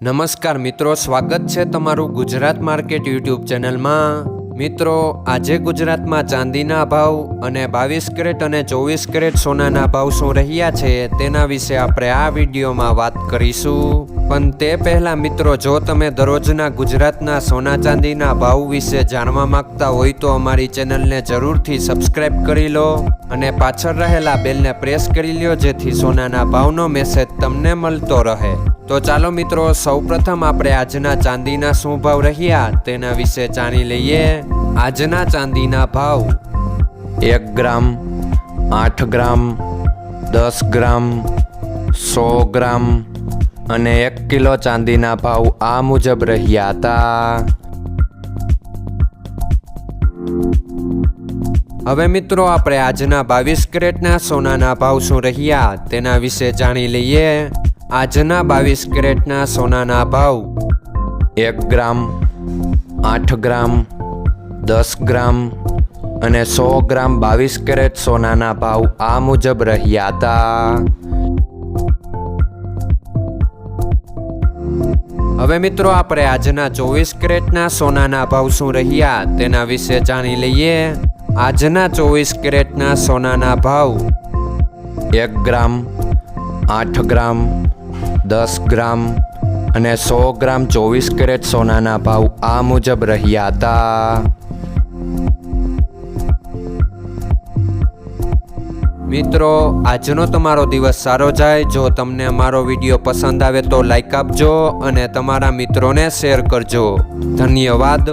નમસ્કાર મિત્રો, સ્વાગત છે તમારું ગુજરાત માર્કેટ યુટ્યુબ ચેનલમાં। મિત્રો, આજે ગુજરાતમાં ચાંદીના ભાવ અને 22 કેરેટ અને 24 કેરેટ સોનાના ભાવ શું રહ્યા છે તેના વિશે આપણે આ વિડીયોમાં વાત કરીશું। પણ તે પહેલાં મિત્રો, જો તમે દરરોજના ગુજરાતના સોના ચાંદીના ભાવ વિશે જાણવા માંગતા હોય તો અમારી ચેનલને જરૂરથી સબસ્ક્રાઈબ કરી લો અને પાછળ રહેલા બેલને પ્રેસ કરી લો, જેથી સોનાના ભાવનો મેસેજ તમને મળતો રહે। તો ચાલો મિત્રો, સૌપ્રથમ આપણે આજના ચાંદીના શું ભાવ રહ્યા તેના વિશે જાણી લઈએ। આજના ચાંદીના ભાવ 1 ગ્રામ, 8 ગ્રામ, 10 ગ્રામ, 100 ગ્રામ અને 1 કિલો ચાંદીના ભાવ આ મુજબ રહ્યા હતા। હવે મિત્રો, આપણે આજના 22 કેરેટના સોનાના ભાવ શું રહ્યા તેના વિશે જાણી લઈએ। આજના 22 કેરેટના સોનાના ભાવ 1 ગ્રામ, 8 ગ્રામ, 10 ગ્રામ અને 100 ગ્રામ 22 કેરેટ સોનાના ભાવ આ મુજબ રહ્યા હતા। હવે મિત્રો, આપણે આજના 24 કેરેટના સોનાના ભાવ શું રહ્યા તેના વિશે જાણી લઈએ। આજના 24 કેરેટના સોનાના ભાવ 1 ગ્રામ, 8 ગ્રામ, 10 ગ્રામ અને 100 ગ્રામ 24 કેરેટ સોનાના ભાવ આ મુજબ રહ્યા હતા। મિત્રો, આજનો તમારો દિવસ સારો જાય। જો તમને અમારો વિડીયો પસંદ આવે તો લાઈક આપજો અને તમારા મિત્રોને શેર કરજો। ધન્યવાદ।